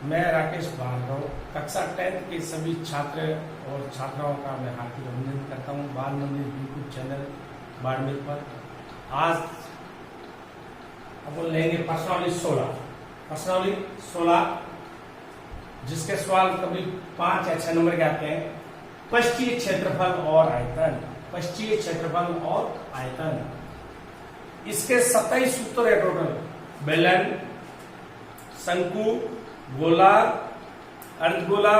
मैं राकेश भार्गव कक्षा 10th के सभी छात्र और छात्राओं का मैं हार्दिक अभिनंदन करता हूँ बाल मंदिर यूट्यूब चैनल बाड़मेर पर। आज अपन लेंगे प्रश्नावली 16 जिसके सवाल कभी 5 या 6 नंबर के आते हैं। पृष्ठीय क्षेत्रफल और आयतन, पृष्ठीय क्षेत्रफल और आयतन, इसके 27 सूत्र है टोटल। बेलन, शंकु, गोला, अर्धगोला,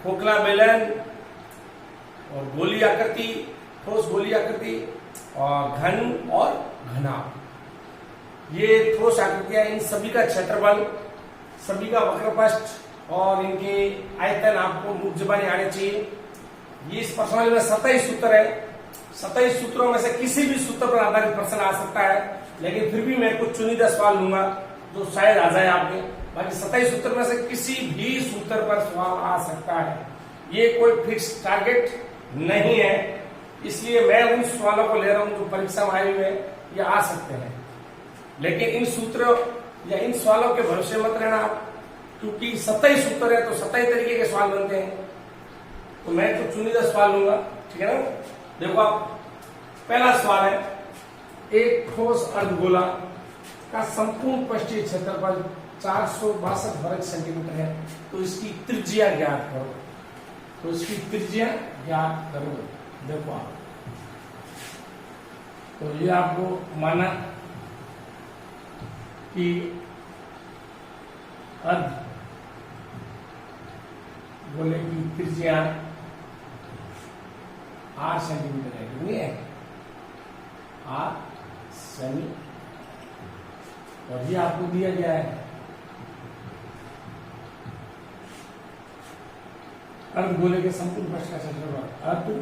खोखला बेलन और गोली आकृति, ठोस गोली आकृति और घन और घना, ये ठोस आकृतियां, इन सभी का क्षेत्रफल, सभी का वक्रपृष्ठ और इनके आयतन आपको मुख्य जुबानी आने चाहिए। ये इस प्रश्नावली में 27 सूत्र है। 27 सूत्रों में से किसी भी सूत्र पर आधारित प्रश्न आ सकता है, लेकिन फिर भी मैं कुछ चुनिंदा सवाल लूंगा जो शायद आ जाए आपके। बाकी 27 सूत्र में से किसी भी सूत्र पर सवाल आ सकता है। ये कोई फिक्स टारगेट नहीं है, इसलिए मैं उन सवालों को ले रहा हूं जो परीक्षा में आए हुए ये आ सकते हैं। लेकिन इन सूत्रों या इन सवालों के भरोसे मत रहना आप, क्योंकि 27 सूत्र है तो 27 तरीके के सवाल बनते हैं। तो मैं तो चुनिंदा सवाल लूंगा, ठीक है ना। देखो आप, पहला सवाल है, एक ठोस अर्धगोला का संपूर्ण पृष्ठीय क्षेत्रफल 462 वर्ग सेंटीमीटर है, तो इसकी त्रिज्या ज्ञात करो। तो इसकी त्रिज्या ज्ञात करो। देखो आप, तो ये आपको माना कि अर्धगोले की त्रिज्या 8 सेंटीमीटर है, कितनी है? 8 सेमी। और ये आपको दिया गया है अर्धगोले के संपूर्ण पृष्ठ का क्षेत्रफल। अर्धगोले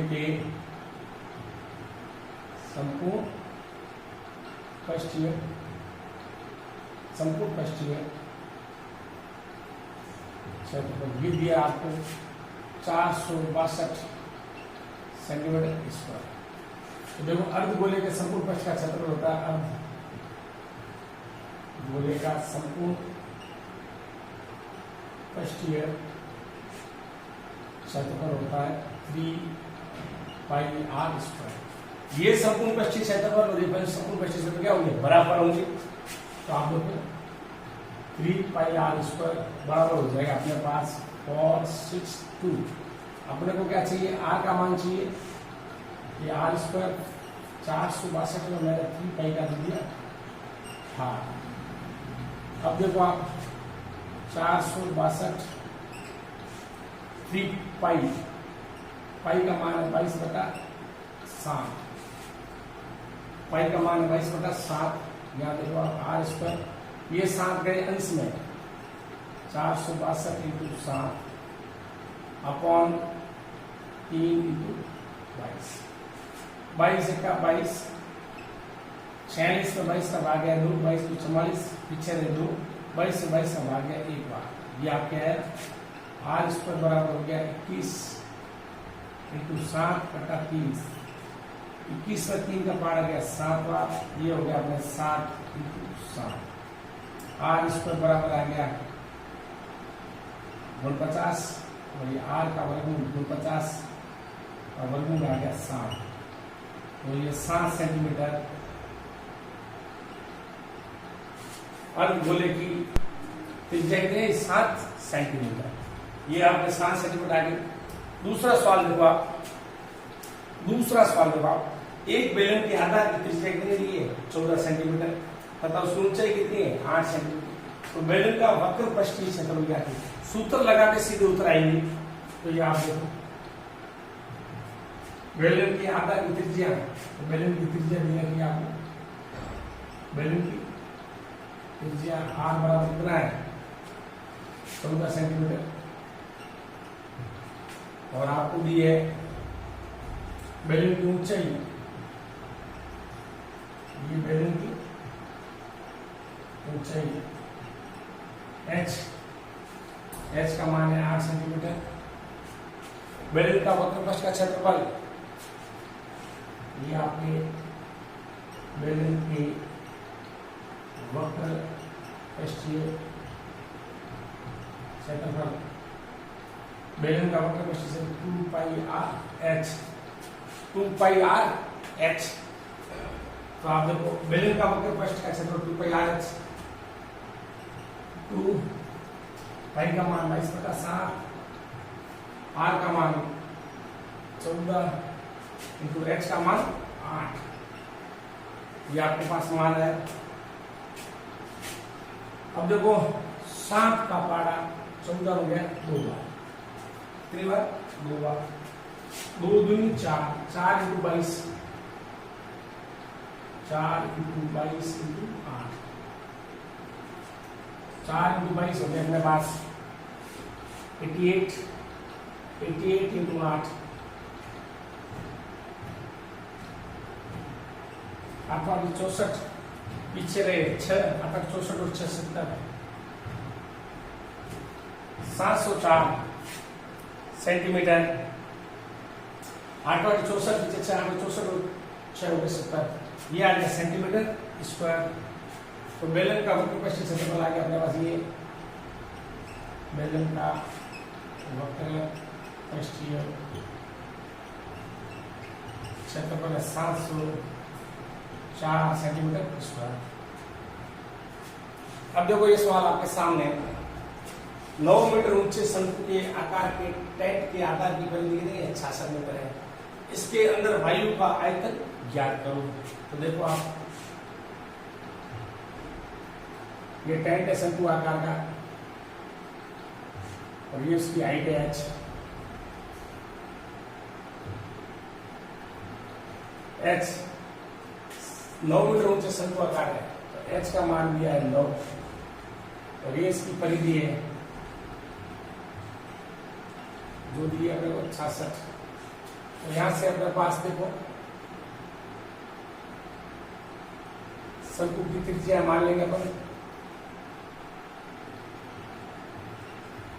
के संपूर्ण पृष्ठीय क्षेत्रफल ये दिया आपको 462 सेंटीमीटर स्क्वायर। तो देखो, अर्धगोले के संपूर्ण पृष्ठ का क्षेत्रफल होता है, अर्धगोले का संपूर्ण पृष्ठीय क्षेत्रफल होता है 3 पाई r स्क्वायर। ये संपूर्ण पृष्ठीय क्षेत्रफल और ये संपूर्ण पृष्ठीय क्षेत्रफल क्या होंगे? बराबर होंगे। तो आप लोग 3 पाई r स्क्वायर बराबर हो जाएगा अपने पास 462। अपने को क्या चाहिए? r का मान चाहिए। ये r स्क्वायर 462 में मैंने 3 पाई का दे दिया। हाँ, अब देखो आप, 462 3 पाई का मान है 22/7। पाई का मान है 22/7। यहाँ देखो आप, r स्क्वायर, ये 7 गए अंश में, 462 × 7 अपॉन 3 × 22। 22 का 22, 46 में 22 का भाग गया 2, 22 को 44 पीछे रहे 2, 22 से 22 का भाग गया 1 बार। ये आपके है r स्क्वायर बराबर हो गया 21 × 7/30। 21 में 3 का पार आ गया 7 बार। ये हो गया अपने 7 × 7। r स्क्वायर बराबर आ गया 49 और ये r का वर्गमूल 49 और वर्गमूल आ गया 7। तो ये 7 सेंटीमीटर अर्धगोले की त्रिज्या कितनी है? 7 सेंटीमीटर। ये आपने 7 सेंटीमीटर आ गए। दूसरा सवाल देखो आप, एक बेलन की आधार की त्रिज्या कितनी दी है? 14 सेंटीमीटर तथा उसकी ऊंचाई कितनी है? 8 सेंटीमीटर। तो बेलन का वक्र पृष्ठीय क्षेत्रफल क्या है? सूत्र लगा के सीधे उत्तर आएंगे। तो ये आप देखो, बेलन की आधार की त्रिज्या, तो बेलन की त्रिज्या दी है आपको। बेलन की त्रिज्या r बराबर कितना है? 14 सेंटीमीटर। और आपको दी है बेलन की ऊंचाई, ये बेलन की ऊंचाई h का मान है 8 सेंटीमीटर। बेलन का वक्रपृष्ठ का क्षेत्रफल, ये आपके बेलन के वक्र पश्चिम क्षेत्रफल बेलन का वक्र पश्चिम से 2 पाई r h 2 पाई r h। तो आप देखो बेलन का वक्र पृष्ठ का क्षेत्रफल 2 पाई r h, 2 पाई का मान 22/7, r का मान 14 इंटू h का मान 8। ये आपके पास मान है। अब देखो 7 का पारा 14 हो गया 2 बार, कितनी बार 2 बार, 2 दूनी 4, 4 इंटू 22, 4 इंटू 22 इंटू 8, 4 इंटू 22 हो गया अपने पास 88, 88 इंटू 8, 8 64, पीछे रहे 6, 8 64 और 6 70, 704 सेंटीमीटर। 8 64 पीछे 6, 8 64 और 6 हो गए 70, ये आ गया सेंटीमीटर स्क्वायर। तो बेलन का वक्र पृष्ठ क्षेत्रफल आ गया अपने पास, ये बेलन का वक्र पृष्ठीय क्षेत्रफल 704 सेंटीमीटर स्क्वायर। अब देखो ये सवाल आपके सामने, 9 मीटर ऊंचे शंकु के आकार के टैंक के आकार की परिधि 66 मीटर है। इसके अंदर वायु का आयतन ज्ञात करो। तो देखो आप, ये टैंक है शंकु आकार का और ये उसकी हाइट है h। h 9 मीटर ऊंचे शंकु आकार है, तो h का मान दिया है 9 और ये इसकी परिधि है जो दी है अपने को 66। तो यहां से अपने पास देखो शंकु की त्रिज्या मान लेंगे अपन,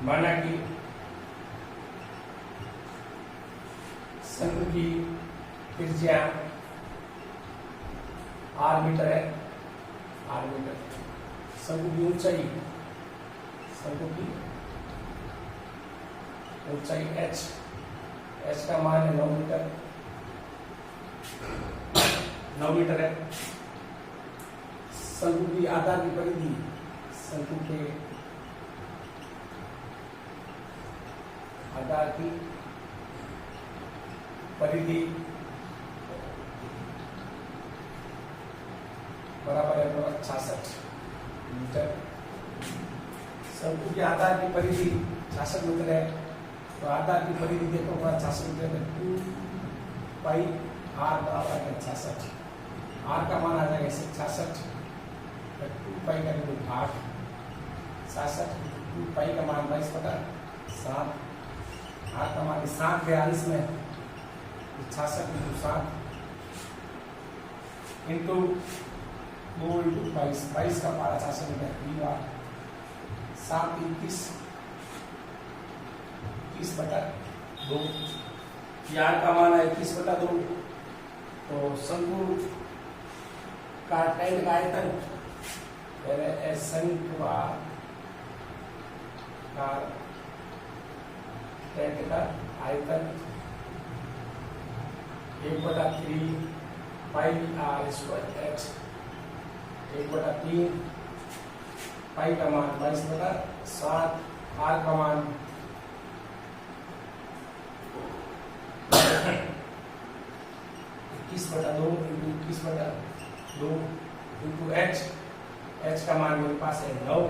माना कि शंकु की त्रिज्या r मीटर है, r मीटर। शंकु की ऊंचाई, शंकु की ऊंचाई h, h का मान है 9 मीटर, 9 मीटर है। शंकु की आकार की परिधि, शंकु के आकार की परिधि बराबर है 66 मीटर। शंकु के आकार की परिधि 66 मीटर है, तो आकार की परिधि देखो 66 मीटर है, 2 पाई r बराबर है 66, r का मान आ जाएगा 66, 2 पाई का 8, 66, 2 पाई का मान 22/7, r का मान 7 है अंश में, 66 इंटू 7 इंटू 2 इंटू 22, 22 का पारा 66 मीटर, 3 बार 7 21, 21/2, r का मान है 21/2। तो शंकु का टैंक का आयतन, शंकु का टैंक का आयतन 1/3 पाई r स्क्वायर h, 1/3 पाई का मान 22/7, r का मान 21/2 इंटू 21/2 इंटू h, h का मान मेरे पास है 9।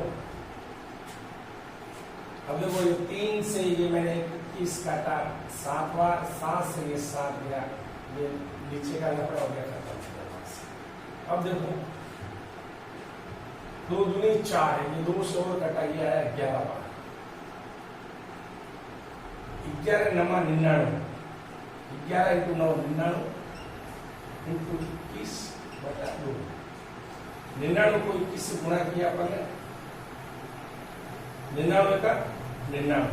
अब देखो ये 3 से ये मैंने 21 काटा 7 बार, 7 से ये 7 गया, ये नीचे का लफड़ा हो गया खत्म। अब देखो 2 दूनी 4 है, ये 2 से और कटा गया है 11 बार, 11 नमा 99, 11 इंटू 9 99 इंटू 21/2, 99 को 21 से गुणा किया अपन ने, 99 का 99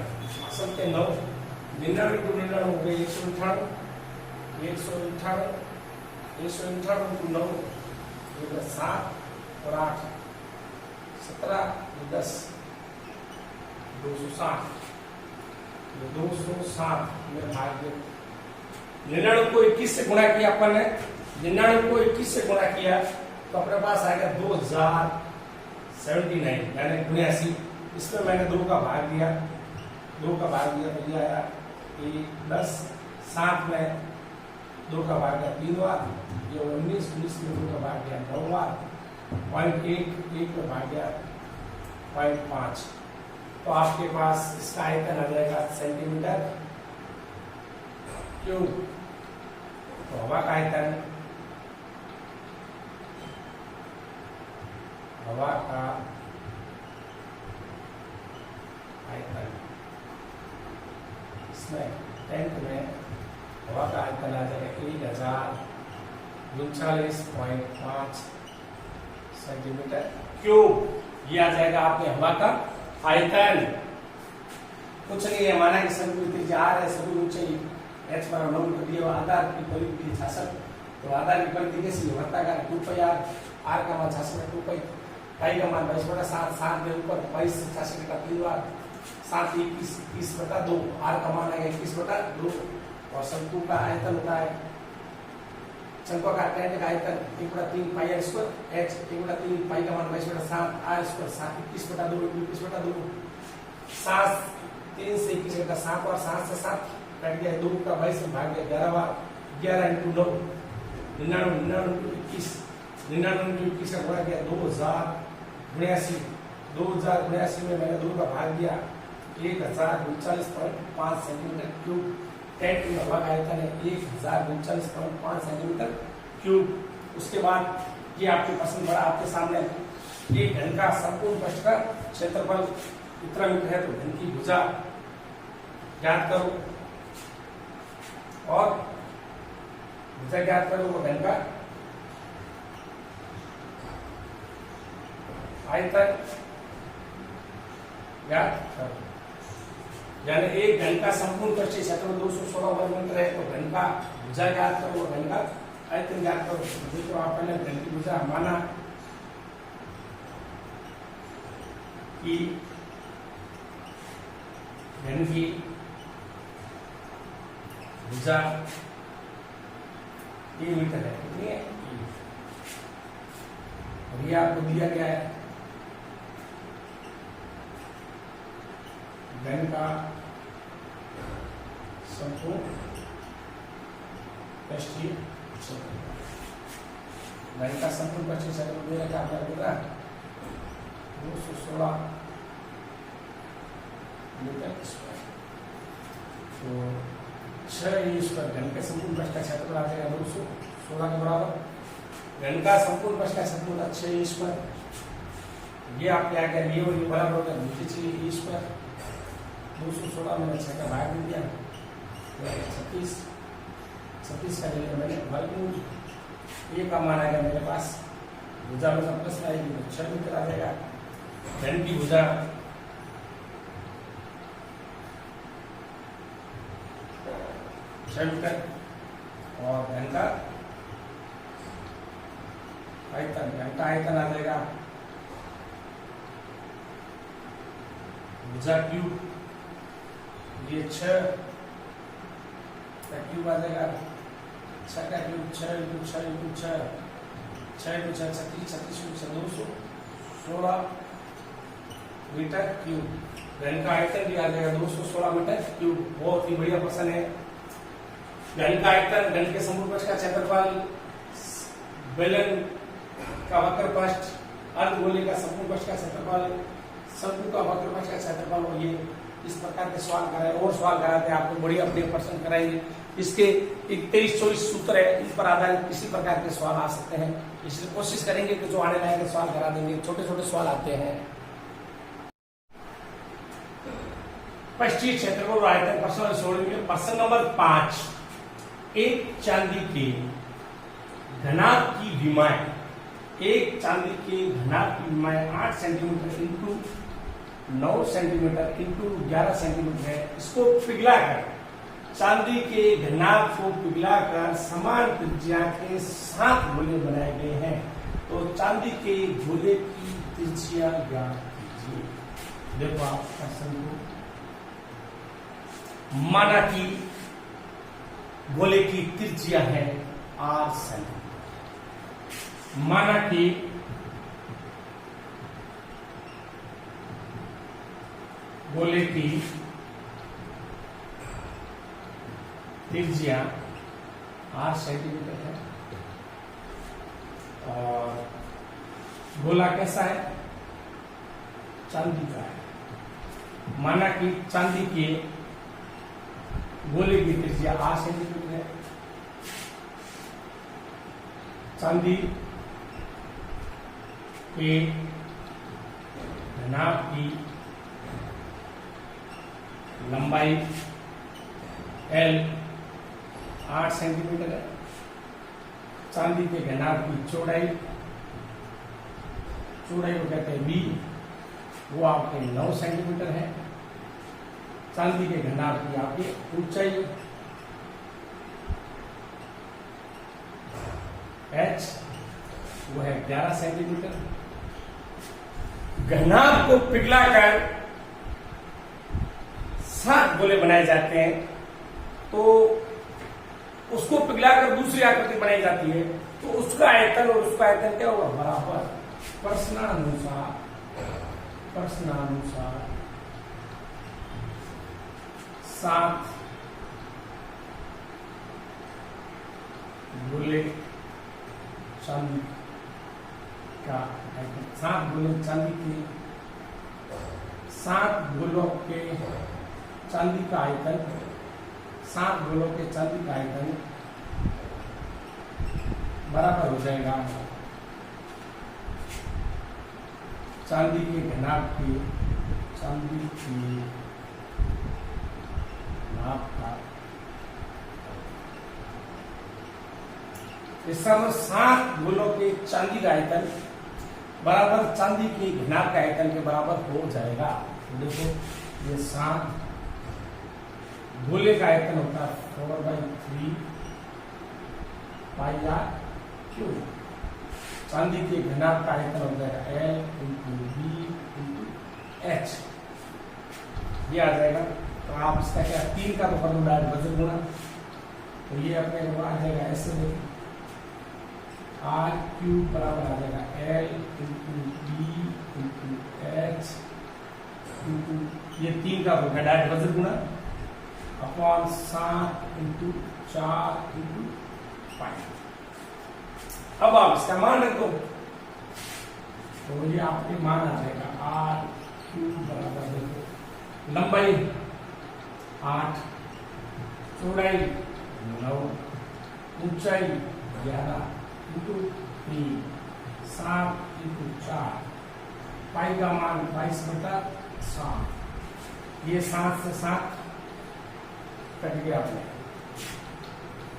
असल के 9, 99 इंटू 99 हो गए 198, 198 इंटू 9 7 और 8 17 10 260 में भाग्य 99 को 21 से गुणा किया अपन ने, 99 को 21 से गुणा किया तो अपने पास आएगा 2079 यानी 89। इसमें मैंने 2 का भाग दिया तो ये आया 1 प्लस 7 में 2 का भाग दिया 3 बार, ये 19 में 2 का भाग दिया 9 बार, 0.1 में भाग गया 0.5। तो आपके पास इसका आयतन आ जाएगा सेंटीमीटर क्यूब। तो हवा का आयतन इसमें टैंक में हवा का आयतन आ जाएगा 1039.5 सेंटीमीटर क्यूब। ये आ जाएगा आपके हवा का आयतन। कुछ नहीं है, माना कि सभी त्रिज्या r है, सभी ऊंचाई h पर अवलंबन कर दिया आधार की परिधि 66, तो आधार की परिधि कैसी है वर्ताकार 2πr, r का मान 66 2π, पाई का मान 22/7, 7 के ऊपर 22 से 66 का 3 बार 7 21/2, r का मान आएगा 21/2 और शंकु का आयतन होता है शंक्वाकार टैंक का आयतन 1/3 पाई r स्क्वायर h 1/3 पाई का मान 22/7 r स्क्वायर 7 21/2 7 3 से 21 का 7 और 7 से 7 कट गया 2 का 22 में भाग गया 11 बार 11 × 9 99 × 21 का गुणा किया 2079 में मैंने 2 का भाग दिया 1039.5 सेंटीमीटर क्यूब। टैंक में हवा का आयतन है 1039.5 सेंटीमीटर क्यूब। उसके बाद ये आपके प्रश्न बड़ा आपके सामने एक घन का संपूर्ण पृष्ठ का क्षेत्रफल इतना मीटर है तो घन की भुजा ज्ञात करो और भुजा ज्ञात करो वो घन का आयतन ज्ञात करो। यानी एक घन का संपूर्ण पृष्ठीय क्षेत्रफल 216 वर्ग मीटर है तो घन का भुजा ज्ञात करो और घन का आयतन ज्ञात करो। तो आप पहले घन की भुजा माना कि घन की भुजा e मीटर है, कितनी है और ये आपको दिया गया है घन का संपूर्ण पृष्ठीय क्षेत्रफल। घन का संपूर्ण पृष्ठीय क्षेत्रफल दे रखा आपका कितना 216 मीटर स्क्वायर। तो 6 स्क्वायर घन के संपूर्ण पृष्ठ का क्षेत्रफल आ जाएगा 216 के बराबर। घन का संपूर्ण पृष्ठ का क्षेत्रफल 6 स्क्वायर। ये आपके आ गया ये और ये बराबर हो गया नीचे चाहिए e स्क्वायर 216 मैंने 6 का भाग दे दिया 36 का जगह मैंने वर्गमूल ये का मान आएगा मेरे पास भुजा में सब प्लस आएगी तो 6 मीटर आ जाएगा। घन की भुजा मीटर और घन का आयतन आ जाएगा भुजा क्यूब ये 6 का क्यूब आ जाएगा 6 का क्यूब 6 × 6 × 6 × 6 36 216 मीटर क्यूब। घन का आयतन भी आ जाएगा 216 मीटर क्यूब। बहुत ही बढ़िया प्रश्न है। घन का आयतन घन के संपूर्ण पृष्ठ का क्षेत्रफल बेलन का वक्र पृष्ठ अर्धगोले का संपूर्ण पृष्ठ का क्षेत्रफल शंकु का वक्र पृष्ठ का क्षेत्रफल और ये इस प्रकार के सवाल कराए और सवाल कराते हैं आपको बढ़िया अपने प्रश्न कराएंगे। इसके 23-24 सूत्र है, इन पर आधारित किसी प्रकार के सवाल आ सकते हैं, इसलिए कोशिश करेंगे कि जो आने लायक सवाल करा देंगे। छोटे छोटे सवाल आते हैं। पृष्ठीय क्षेत्रफल और आयतन प्रश्न छोड़ेंगे। प्रश्न नंबर 5 एक चांदी के घनाभ की विमाएं 8 centimetre into 9 centimetre into 11 centimetre है। इसको पिघलाकर चांदी के घनाभ को पिघलाकर समान त्रिज्या के 7 गोले बनाए गए हैं। तो चांदी के गोले की त्रिज्या ज्ञात कीजिए। देखो आप क्वेश्चन को, माना कि गोले की त्रिज्या है r सेंटीमीटर। माना कि गोले की त्रिज्या r सेंटीमीटर है और गोला कैसा है, चांदी का है। माना कि चांदी के गोले की त्रिज्या r सेंटीमीटर है। चांदी के घनाभ की लंबाई L 8 सेंटीमीटर है। चांदी के घनाभ की चौड़ाई को कहते हैं B, वो आपके 9 सेंटीमीटर है। चांदी के घनाभ की आपकी ऊंचाई H, वो है 11 सेंटीमीटर। घनाभ को पिघलाकर 7 गोले बनाए जाते हैं, तो उसको पिघलाकर दूसरी आकृति बनाई जाती है, तो उसका आयतन और उसका आयतन क्या होगा, बराबर। प्रश्नानुसार 7 गोले चांदी का आयतन, 7 गोले चांदी के, 7 गोलों के चांदी का आयतन, 7 गोलों के चांदी का आयतन बराबर हो जाएगा चांदी के घनाभ की, चांदी की घनाभ का, इस समय 7 गोलों के चांदी का आयतन बराबर चांदी के घनाभ का आयतन के बराबर हो जाएगा। देखो ये 7 गोले का आयतन होता है 4/3 पाई r क्यूब। चांदी के घनाभ का आयतन हो जाएगा L × B × H, ये आ जाएगा। तो आप इसका क्या 3 का तो कर दो डायरेक्ट वजन गुणा, तो ये अपने को आ जाएगा ऐसे, देखिए r क्यूब बराबर आ जाएगा L × B × H, ये 3 का होगा डायरेक्ट वजन गुणा अपॉन 7 × 4 × 5। अब आप इसका मान रख दो, तो ये आपके मान आ जाएगा r क्यूब बराबर, देखो लंबाई 8, चौड़ाई 9, ऊंचाई 11 × 3, 7 × 4, पाई का मान 22/7। ये 7 से 7 कट गया अपने,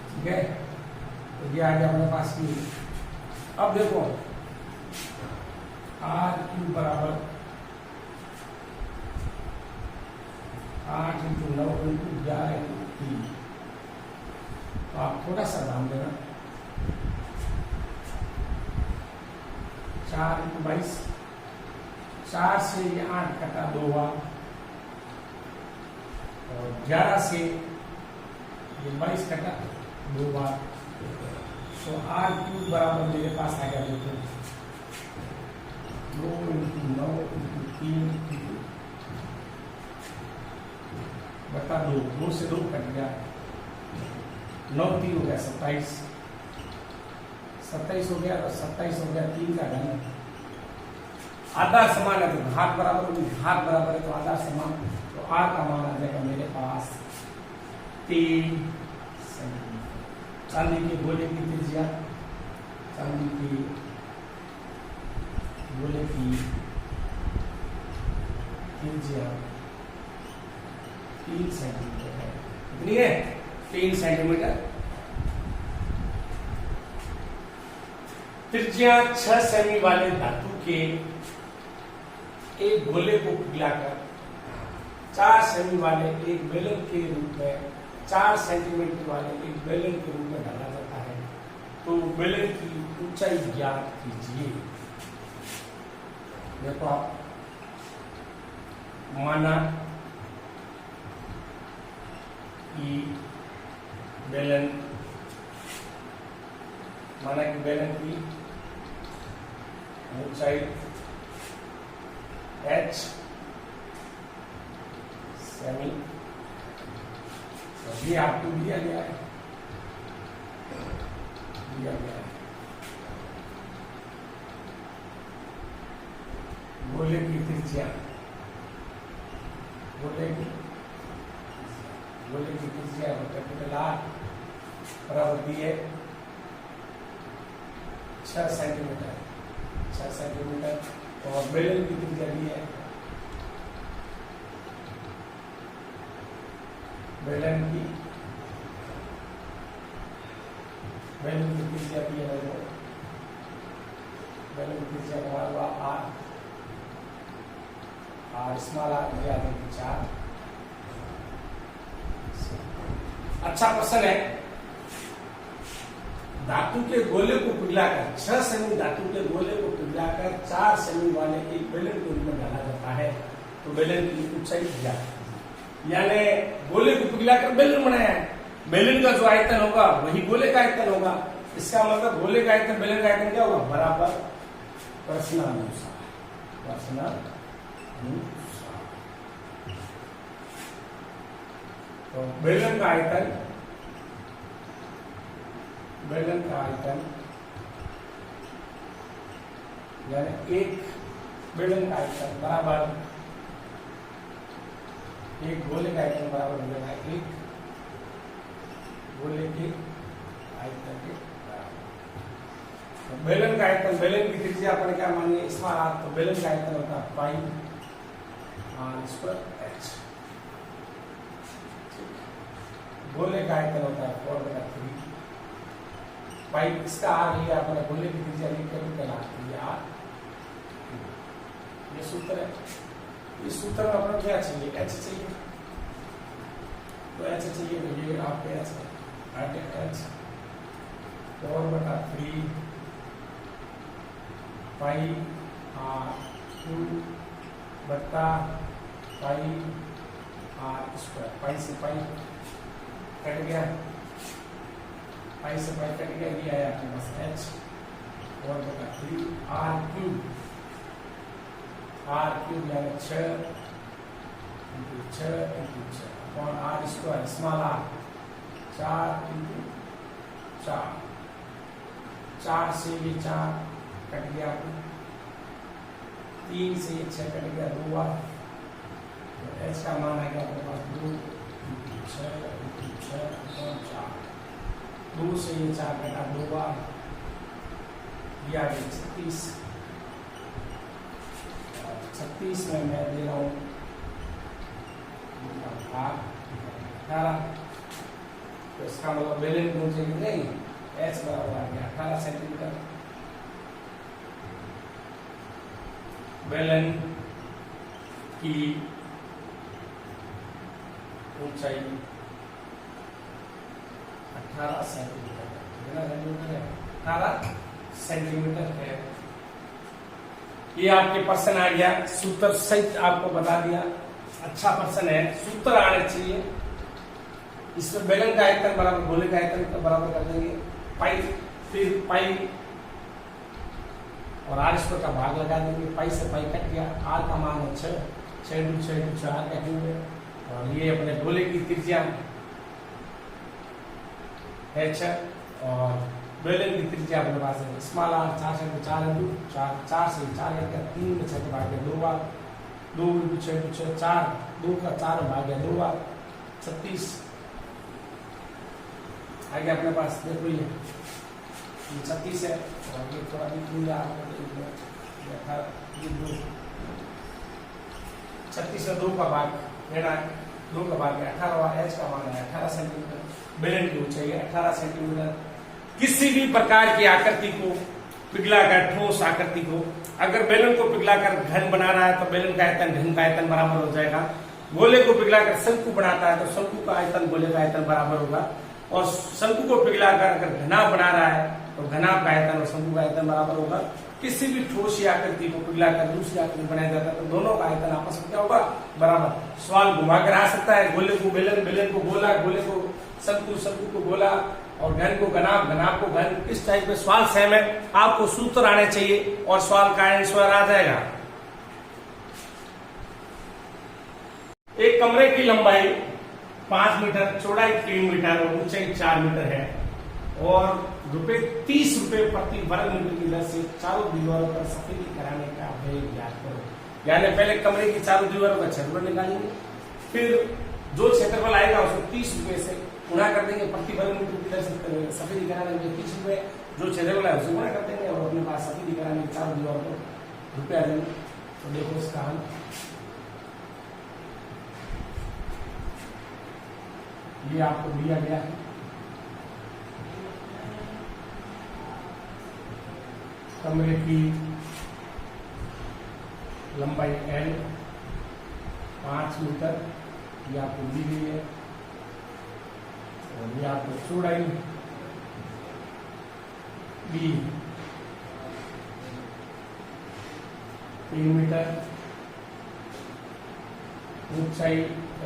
ठीक है, तो ये आ गया अपने पास की। अब देखो r क्यूब बराबर 8 × 9 × 11 × 3, तो आप थोड़ा सा ध्यान देना, 4 × 22, 4 से ये 8 कटा 2 बार, और 11 से ये 22 कटा 2 बार, तो r क्यूब बराबर मेरे पास आ गया, देखो 2 × 9 × 3 बटा 2, 2 से 2 कट गया, 9 3 हो गया 27, 27 हो गया, और 27 हो गया 3 का घन। आधार समान है तो घात बराबर होगी, घात बराबर है तो आधार समान, तो r का मान आ जाएगा मेरे पास 3 सेंटीमीटर। चांदी के गोले की त्रिज्या, चांदी के गोले की त्रिज्या 3 सेंटीमीटर है। कितनी है? 3 सेंटीमीटर। त्रिज्या 6 सेमी वाले धातु के एक गोले को पिघलाकर 4 सेमी वाले एक बेलन के रूप में, 4 सेंटीमीटर वाले एक बेलन के रूप में ढाला जाता है, तो बेलन की ऊंचाई ज्ञात कीजिए। देखो आप, माना कि बेलन, माना कि बेलन की ऊंचाई h सेमी, ये आपको दिया गया है, दिया गया है। गोले की त्रिज्या, गोले की त्रिज्या कैपिटल R बराबर दी है 6 सेंटीमीटर, 6 सेंटीमीटर। और बेलन की त्रिज्या दी है, बेलन की त्रिज्या दी है, बेलन की त्रिज्या का हुआ R स्मॉल r दिया है 4। अच्छा प्रश्न है, धातु के गोले को पिघलाकर 6 सेमी धातु के गोले को पिघलाकर 4 सेमी वाले एक बेलन के रूप में डाला जाता है, तो बेलन की ऊंचाई क्या है? यानी गोले को पिघलाकर बेलन बनाया है, बेलन का जो आयतन होगा वही गोले का आयतन होगा। इसका मतलब गोले का आयतन बेलन का आयतन क्या होगा? बराबर प्रश्नानुसार, प्रश्नानुसार। तो बेलन का आयतन, बेलन का आयतन यानी एक बेलन का आयतन बराबर एक गोले का आयतन बराबर हो जाएगा एक गोले के आयतन के बराबर। तो बेलन का आयतन, बेलन की त्रिज्या अपन क्या मानिए स्मॉल r, तो बेलन का आयतन होता है पाई r स्क्वायर h। गोले का आयतन होता है 4/3 पाई, इसका r लिया अपने गोले की त्रिज्या ली कैपिटल R, ये सूत्र है। इस सूत्र में अपना क्या चाहिए? h चाहिए, तो h चाहिए, तो ये आपके h है, h 4/3 पाई r³ बट्टा पाई r स्क्वायर। पाई से पाई कट गया, पाई से पाई कट गया, ये आया आपके पास h 4/3 r³ यानी 6 × 6 × 6 upon r square small r 4 × 4, 4 से ये 4 कट गया, 3 से ये 6 कट गया, 2 बार, तो h का मान आ गया अपने पास 2 × 6 × 6 अपॉन 4, 2 से ये 4 कटा, 2 बार, ये आ गया 36। 36 में मैं दे रहा हूँ 18, तो इसका मतलब बेलन की ऊंचाई नहीं h बराबर आ गया 18 सेंटीमीटर। बेलन की ऊंचाई 18 सेंटीमीटर, कितना सेंटीमीटर है? 18 सेंटीमीटर है। ये आपके प्रश्न आ गया, सूत्र सहित आपको बता दिया। अच्छा प्रश्न है, सूत्र आने चाहिए। इसमें बेलन का आयतन बराबर गोले का आयतन का बराबर कर देंगे, पाई, फिर पाई और r स्क्वायर का भाग लगा देंगे, पाई से पाई कट गया, r का मान है 6, 6 × 6 × 4 कटेंगे, और ये अपने गोले की त्रिज्या है 6, और बेलन की त्रिज्या अपने पास है स्मॉल r 4 से 4 × 4, 4 से 4 कट गया, 3 में 6 भाग गया 2 बार, 2 × 6 × 6 4, 2 का 4 भाग गया 2 बार, 36 आ गया अपने पास। देखो ये 36 है, और ये थोड़ा भी दूर आ 36 में 2 का भाग लेना है, 2 का भाग 18 हुआ, h का मान है 18 सेंटीमीटर। बेलन की ऊंचाई 18 सेंटीमीटर। किसी भी प्रकार की आकृति को पिघलाकर, ठोस आकृति को अगर बेलन को पिघलाकर घन बना रहा है तो बेलन का आयतन घन का आयतन बराबर हो जाएगा। गोले को पिघलाकर शंकु बनाता है तो शंकु का आयतन गोले का आयतन बराबर होगा, और शंकु को पिघलाकर अगर घना बना रहा है तो घनाभ का आयतन और शंकु का आयतन बराबर होगा। किसी भी ठोस या आकृति को पिघलाकर दूसरी आकृति बनाया जाता है तो दोनों का आयतन आपस में क्या होगा, बराबर। सवाल घुमा कर आ सकता है, गोले को बेलन, बेलन को गोला, गोले को शंकु, शंकु को गोला और घन को घनाभ, घनाभ को घन। किस टाइप में सवाल सेम है, आपको सूत्र आने चाहिए और सवाल का आंसर आ जाएगा। एक कमरे की लंबाई 5 मीटर, चौड़ाई 3 मीटर और ऊंचाई 4 मीटर है और ₹30 प्रति वर्ग मीटर की दर से चारों दीवारों पर सफेदी कराने का व्यय ज्ञात करो। यानी पहले कमरे की चारों दीवारों का क्षेत्रफल निकालेंगे, फिर जो क्षेत्रफल आएगा उसको ₹30 से गुणा कर देंगे, प्रति वर्ग मीटर की दर से सफेदी कराने में ₹30, जो क्षेत्रफल है उसे गुणा कर देंगे और अपने पास सफेदी कराने की चारों दीवारों पर रुपये आ जाएंगे। तो देखो इसका हल, ये आपको दिया गया है। कमरे की लंबाई L 5 मीटर, ये आपको दी गई है और ये आपको चौड़ाई B 3 मीटर, ऊंचाई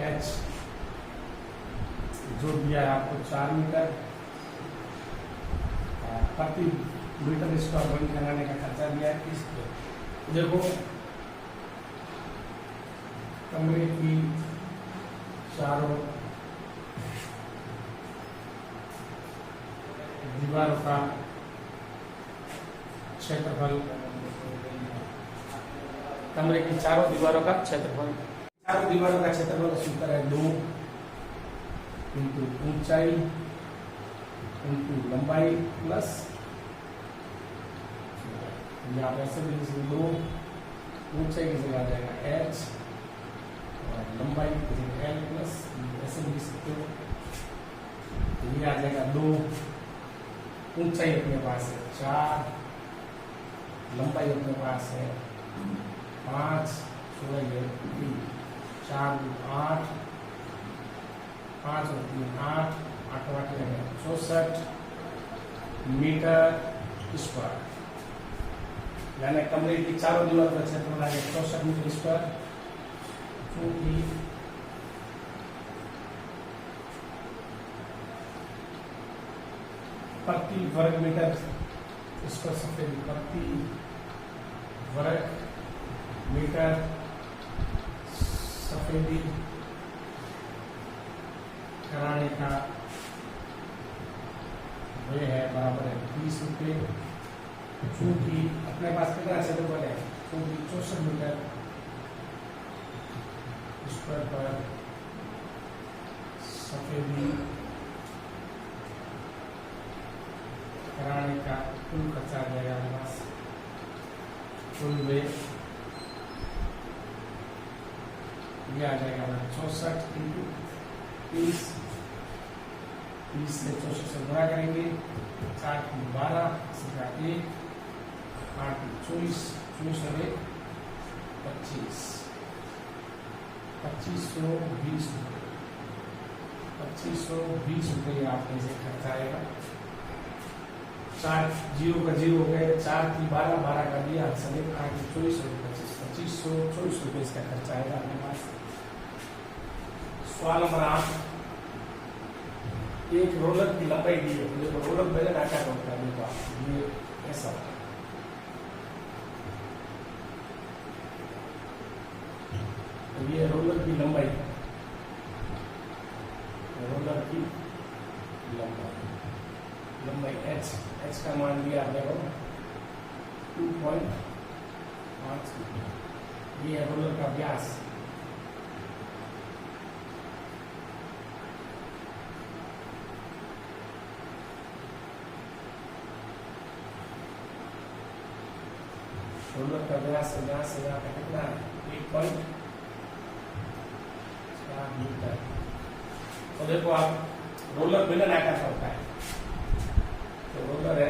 H जो दिया है आपको 4 मीटर, प्रति मीटर स्क्वायर बन बनाने का खर्चा दिया है। इस देखो कमरे की चारों दीवारों का क्षेत्रफल, कमरे की चारों दीवारों का क्षेत्रफल, चारों दीवारों का क्षेत्रफल का सूत्र है 2 इंटू ऊंचाई इंटू लंबाई प्लस, आप ऐसे भी लिख सकते 2 ऊंचाई की जगह आ जाएगा H और लंबाई की जगह L प्लस, ऐसे भी लिख सकते हो। तो ये आ जाएगा 2, ऊंचाई अपने पास है 4, लंबाई अपने पास है 5, चौड़ाई है 3, 4 8, 5 और 3 8, 8 64 मीटर स्क्वायर। यानी कमरे की चारों दीवार का क्षेत्रफल आ गया 64 मीटर स्क्वायर, क्योंकि प्रति वर्ग मीटर स्क्वायर सफेदी, प्रति वर्ग मीटर सफेदी कराने का व्यय है बराबर है ₹30। चूंकि अपने पास कितना क्षेत्रफल है, चूंकि 64 मीटर स्क्वायर पर सफेदी कराने का कुल खर्चा आ जाएगा हमारे पास, कुल व्यय ये आ जाएगा 64 इंटू 30, 30 से 64 से गुणा करेंगे, 4 की 12, 1, 8 की 24, 24 और 1 25, 2520 रुपये, 2520 रुपये आपके से खर्चा आएगा। 4 जीरो का जीरो हो गए, 4 की 12, 12 का दिया, 8 की 24 और 25, 2524 रुपये इसका खर्चा आएगा अपने पास। सवाल नंबर 8, एक रोलर की लंबाई दी है, देखो रोलर वजन आकार होता है, देखो ये ऐसा होता है। तो ये रोलर की लंबाई, रोलर की लंबाई h का मान लिया आपने 2.5 मीटर। ये है रोलर का व्यास, रोलर का व्यास से यहाँ पे कितना है 1.4 मीटर। तो देखो आप रोलर बेलन आकार का होता है, तो रोलर है,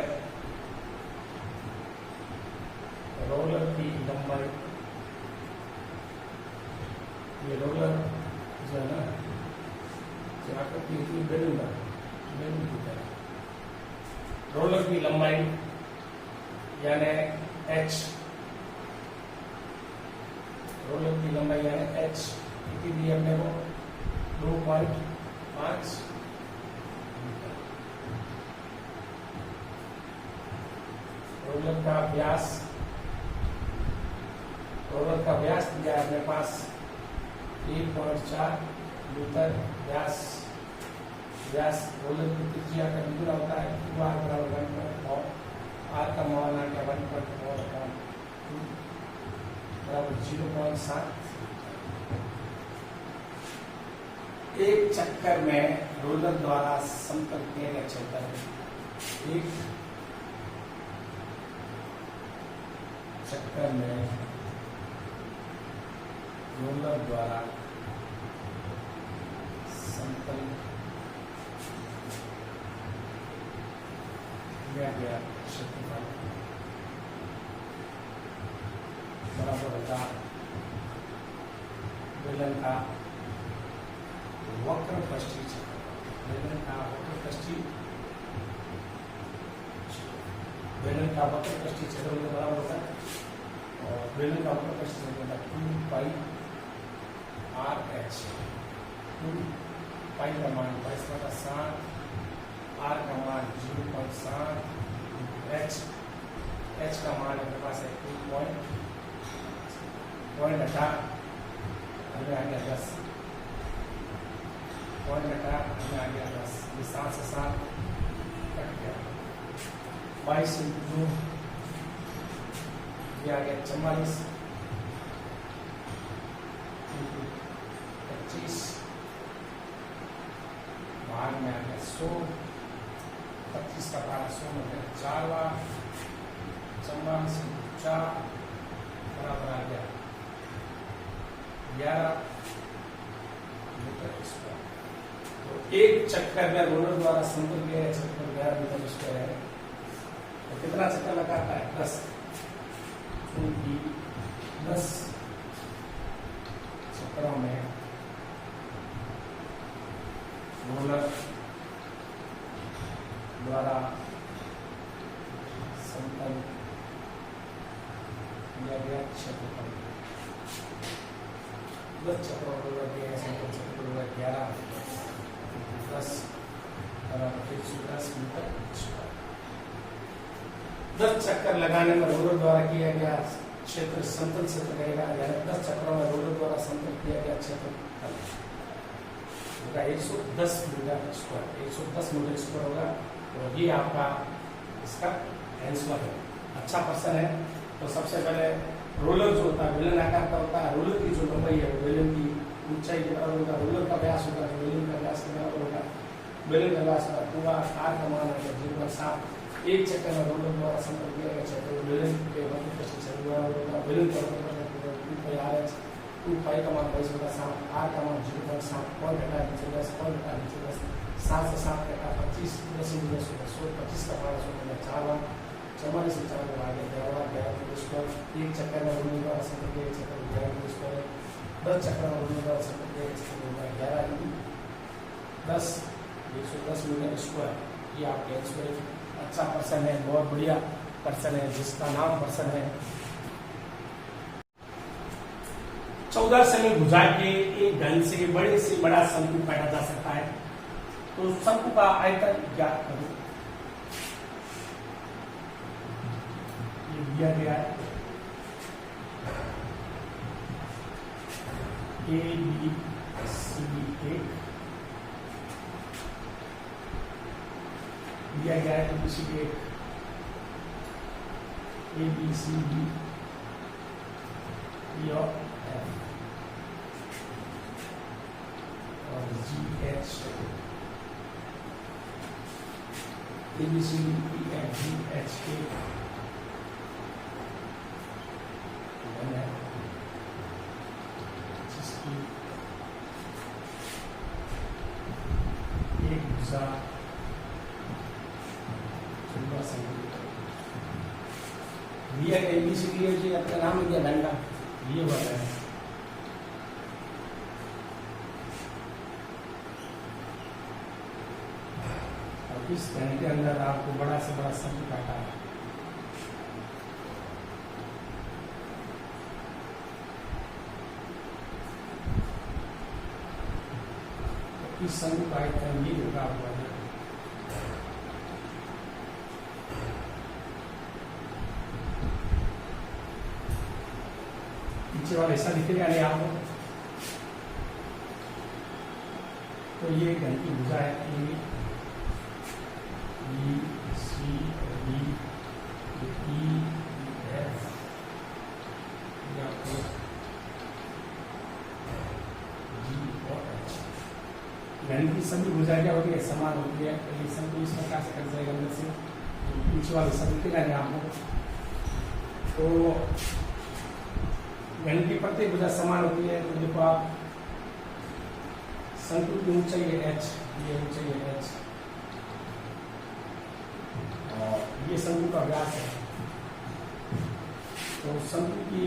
रोलर की लंबाई, ये रोलर जो है ना, जो आकृति बेलन की तरह, रोलर की लंबाई यानी h, रोलर की लंबाई यानी h कितनी दी अपने को 2.5 रोलर का व्यास, रोलर का व्यास दिया है अपने पास 1.4 मीटर व्यास। व्यास रोलर की त्रिज्या का दुगुना होता है, 2r बराबर 1.4, r का मान आ गया 1.4 बराबर 0.7। एक चक्कर में रोलर द्वारा समतल किया गया क्षेत्र, एक चक्कर में रोलर द्वारा समतल किया गया क्षेत्रफल बराबर होगा बेलन का वक्र पृष्ठीय क्षेत्रफल। बेलन का वक्र पृष्ठीय क्षेत्रफल बराबर होता है, और बेलन का वक्र पृष्ठीय क्षेत्रफल 2 पाई आर एच। 2 पाई का मान 22/7, आर का मान 0.7, एच का मान मेरे पास है 2 पॉइंट हटा हमें आ गया 10, पॉइंट हटा हमें आ गया 10, ये 7 से 7 कट गया, 22 इंटू 2 ये आ गया 44 इंटू 25 भाग में आ गया 100, 25 का पारा 100 में गया 4 बार, 44 इंटू 4 बराबर आ गया 11 मीटर स्क्वायर। तो एक चक्कर में रोलर द्वारा समतल किया गया क्षेत्रफल 11 मीटर स्क्वायर है। तो कितना चक्कर लगाता है? 10, क्योंकि 10 चक्करों में रोलर द्वारा समतल किया गया क्षेत्रफल 10 चक्रों रोलर के समतल क्षेत्रफल 11 10 बराबर 110 मीटर स्क्वायर। 10 चक्कर लगाने में रोलर द्वारा किया गया क्षेत्र समतल क्षेत्र रहेगा, यानी 10 चक्रों में रोलर द्वारा समतल किया गया क्षेत्रफल होगा 110 मीटर स्क्वायर। 110 मीटर स्क्वायर होगा। तो ये आपका इसका आंसर है। अच्छा प्रश्न है। तो सबसे पहले रोलर जो होता है बेलन आकार का होता है, रोलर की जो लंबाई है वो बेलन की ऊंचाई के बराबर होगा, रोलर का व्यास होगा तो बेलन का व्यास के बराबर होगा, बेलन का व्यास का पूरा आर का मान है 0.7। एक चक्कर में रोलर द्वारा समतल किया गया क्षेत्र बेलन के वक्र पृष्ठीय क्षेत्रफल होगा, बेलन का वक्र पृष्ठीय 2 पाई आर एच, 2 पाई का मान 22/7, आर का मान 0.7, पॉइंट हटा नीचे 10, पॉइंट हटा नीचे 10, 7 से 7 कटा 25, 10 इंटू 10 होगा 100, 25 का पारा 100 में 4 बार, 44 से 4 बार आ गया 11 मीटर स्क्वायर। एक चक्कर में रोलर द्वारा समतल किया गया क्षेत्र 11 मीटर स्क्वायर। 10 चक्कर में रोलर द्वारा समतल किया गया क्षेत्र होगा 11 इंटू 10, 110 मीटर स्क्वायर। ये आपके आंसर है। अच्छा प्रश्न है, बहुत बढ़िया प्रश्न है, जिसका नाम प्रश्न है 14 सेमी भुजा के एक घन से बड़े से बड़ा शंकु काटा जा सकता है। तो शंकु का आयतन ज्ञात करो। ये दिया गया है ABCD दिया गया है, तो किसी के ABCD और GH ABCD GH के जिसकी एक भुजा 14 सेंटीमीटर दिया गया। ABCD जी अपना नाम दिया डंडा, ये वाला है। अब इस घन के अंदर आपको बड़ा से बड़ा शंकु काटा है। तो इस शंकु का आयतन ये होगा आपका नीचे वाला हिस्सा दिखेगा नहीं आपको। तो ये घन की भुजा है A B C D E F G और एच। घन की सभी भुजा क्या होती है? समान होती है। ये सब इस प्रकार से कर जाएगा अंदर से। नीचे वाला हिस्सा दिखेगा नहीं आपको। तो घन की प्रत्येक भुजा समान होती है। तो देखो आप शंकु की ऊंचाई है h, ये ऊंचाई है h और ये शंकु का व्यास है। तो शंकु की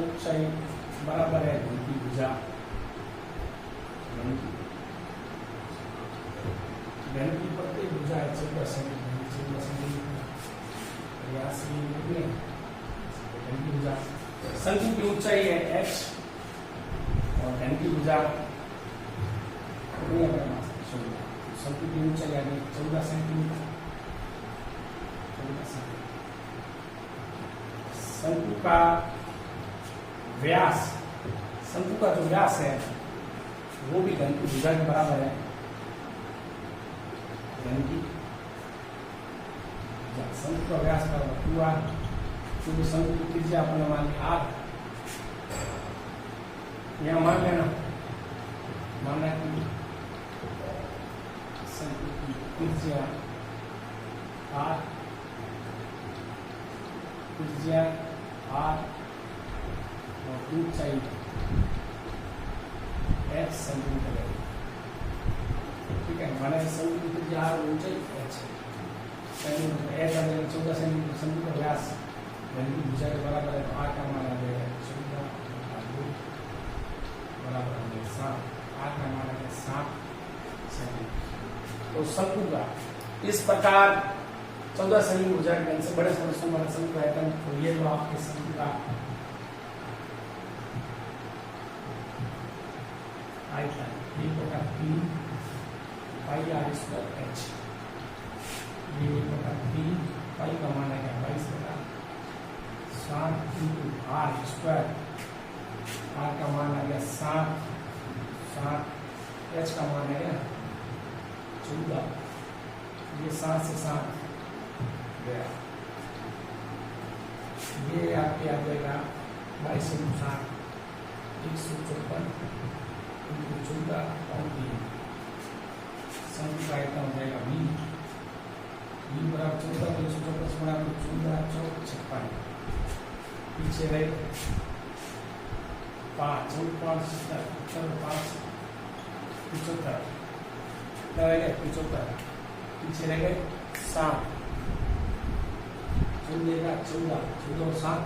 ऊंचाई बराबर है घन की भुजा। घन की प्रत्येक भुजा है 14 सेंटीमीटर। व्यास घन की भुजा। शंकु की ऊंचाई है h और घन की भुजा शंकु की ऊंचाई यानी 14 सेंटीमीटर। शंकु का व्यास, शंकु का जो व्यास है वो भी घन की भुजा के बराबर है। घन की शंकु का व्यास का हुआ क्योंकि शंकु की त्रिज्या अपने मान ली r। यहाँ मान लेना, माना कि शंकु की त्रिज्या r, त्रिज्या r और ऊंचाई h सेंटीमीटर है। ठीक है, माना कि शंकु की त्रिज्या r और ऊंचाई h सेंटीमीटर। h 14 centimetre. शंकु का व्यास घन की भुजा के बराबर है। तो r का मान आ जाएगा 14 बराबर हो जाएगा 7। r का मान आ जाएगा 7 सेंटीमीटर। तो शंकु का इस प्रकार 14 सेंटीमीटर भुजा के घन से बड़े शंकु का आयतन। तो ये तो आपके शंकु का आयतन 1/3 पाई r स्क्वायर h। ये 1/3 पाई का मान है 22/7 इंटू r स्क्वायर। r का मान आ गया 7, h का मान है 14। ये 7 से 7 गया। ये आपके आ जाएगा 22 इंटू 7 154 इंटू 14 और 3। शंकु का आयतन हो जाएगा b बराबर 14 154 बराबर 14 4 56। पीछे रहे 5 5 5 75 रहेगा 75। पीछे रह गए 7 14 14 7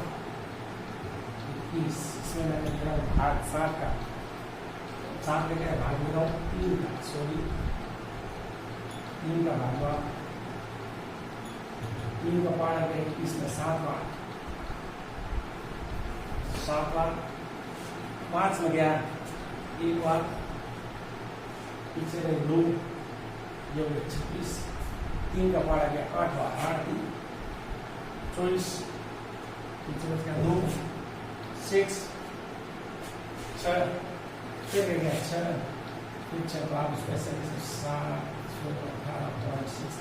21। इसमें मैंने लिखा भाग 7 का 7 में क्या भाग दे रहा हूँ 3 का, सॉरी 3 का भाग हुआ। 3 का पार आ गया 21 में 7 बार 5 में गया 1 बार। पीछे रहे 2, ये हो गया 26। 3 का पार आ गया 8 बार 8 3 24। पीछे बच गया 2 6 6 फिर रह गया 6 फिर 6 तो आप उसको ऐसे 7 18.6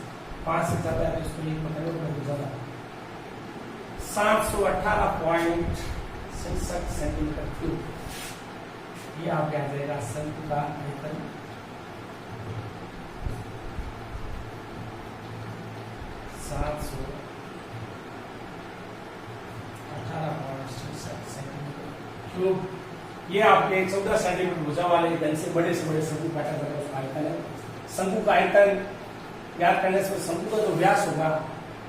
5 से ज्यादा है इसको एक पकड़ो ज्यादा 718.67 सेंटीमीटर क्यूब। ये आपके आ जाएगा शंकु का आयतन। क्यूब। ये आपके 14 सेंटीमीटर भुजा वाले घन से बड़े शंकु काटा जाएगा उसका आयतन है। शंकु का आयतन याद करने से शंकु का जो व्यास होगा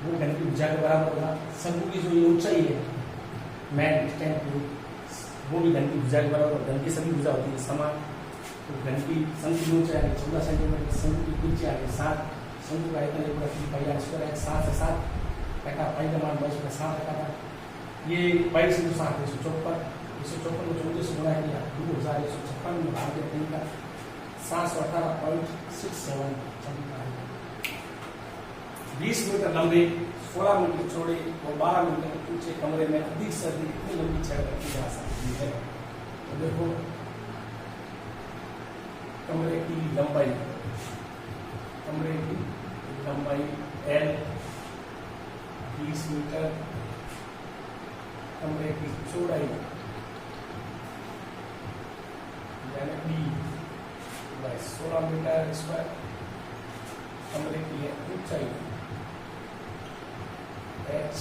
वो घन की भुजा के बराबर होगा। शंकु की जो ऊंचाई है मैन स्टैंड वो भी घन की भुजा के बराबर। घन की सभी भुजा होती है समान। तो घन की शंकु की ऊंचाई आ गई 14 सेंटीमीटर, शंकु की नीचे आ गई 7, शंकु का आयतन एक बटा 3 पाई आर स्क्वायर है, 7 से 7 कटा, पाई का मान 22/7 रखा था। ये 22 × 7 154, 154 को 14 से गुणा किया 2156 भाग दिया 3 का 718.67 सेंटीमीटर। 20 मीटर लंबे, 16 मीटर चौड़े और 12 मीटर ऊंचे कमरे में अधिक से अधिक कितनी लंबी छड़ रखी जा सकती है? तो देखो कमरे की लंबाई L 20 मीटर, कमरे की चौड़ाई यानी B 16 मीटर स्क्वायर, कमरे की ऊंचाई H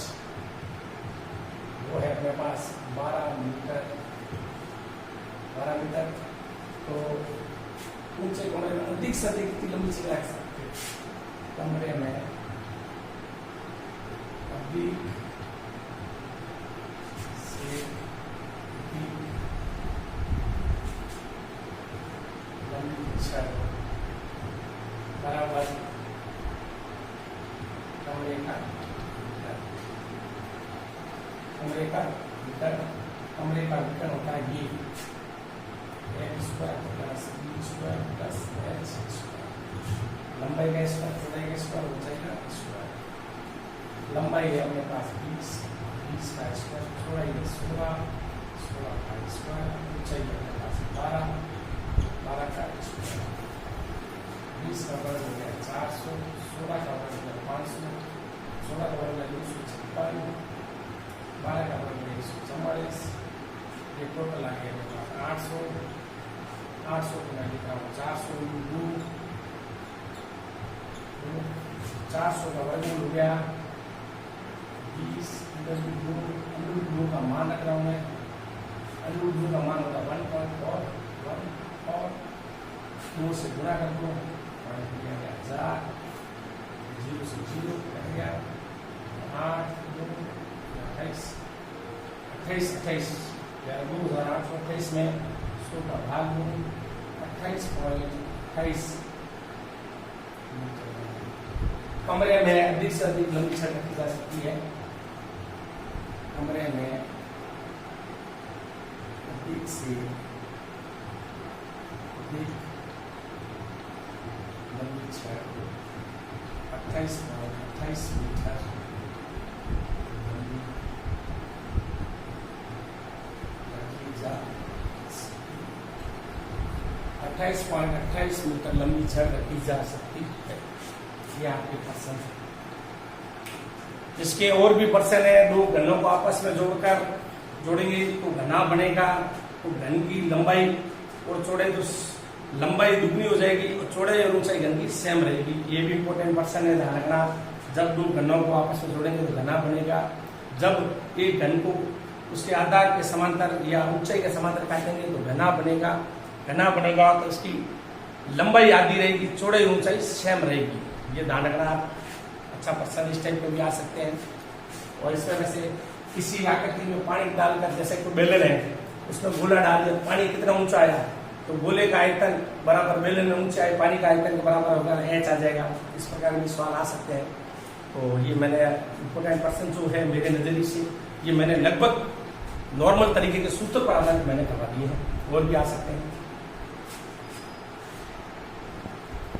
वो है अपने पास 12 मीटर। तो ऊंचे कमरे में अधिक से अधिक कितनी लंबी छड़ रख सकते हैं? कमरे में अधिक से अधिक लंबी छड़ बराबर कमरे का विकर्ण होता है ये m² + b² + h²। लंबाई का स्क्वायर, चौड़ाई का स्क्वायर, ऊंचाई का स्क्वायर। लंबाई है अपने पास 20 का स्क्वायर, चौड़ाई है 16 का स्क्वायर, ऊंचाई है अपने पास 12 का स्क्वायर। 20 का वर्ग हो गया 400, 16 का वर्ग हो गया 500, 16 का वर्ग है 256, 12 का वर्ग है 144, ये टोटल आ गया 800 को मैं लिखा हूँ 400 का वर्गमूल हो गया 20 √2 का मान रख रहा हूँ मैं, √2 का मान होगा 1.1 और 2 से गुणा कर दो, 1000, 0 से 0 कट गया 8 2 28 28 में 100 का भाग 28.28 कमरे में अधिक से अधिक लंबी छड़ रखी जा सकती है। कमरे में अधिक से अधिक लंबी छड़ 28.28 मीटर 28.28 मीटर लंबी छड़ रखी जा सकती है। ये आपके पर्सन है। इसके और भी पर्सन है, दो घनों को आपस में जोड़ेंगे तो घना बनेगा। तो घन की लंबाई और चौड़ाई तो लंबाई दुगनी हो जाएगी और चौड़ाई और ऊंचाई घन की सेम रहेगी। ये भी इंपॉर्टेंट पर्सन है, ध्यान रखना। जब दो घनों को आपस में जोड़ेंगे तो घना बनेगा। जब एक घन को उसके आधार के समांतर या ऊंचाई के समांतर काटेंगे तो घना बनेगा तो इसकी लंबाई आधी रहेगी, चौड़ाई ऊंचाई सेम रहेगी। ये ध्यान रखना आप। अच्छा पर्सन इस टाइप पे भी आ सकते हैं। और इस तरह से किसी आकृति में पानी डालकर, जैसे कोई बेलन है उसमें गोला डाल दिया, पानी कितना ऊंचा आया तो गोले का आयतन बराबर बेलन में ऊंचाई आए पानी का आयतन के बराबर होगा, एच आ जाएगा। इस प्रकार के सवाल आ सकते हैं। तो ये मैंने इंपोर्टेंट पर्सन जो है मेरे नजरिए से ये मैंने लगभग नॉर्मल तरीके के सूत्र पर आधारित मैंने करवा दिए हैं। और भी आ सकते हैं।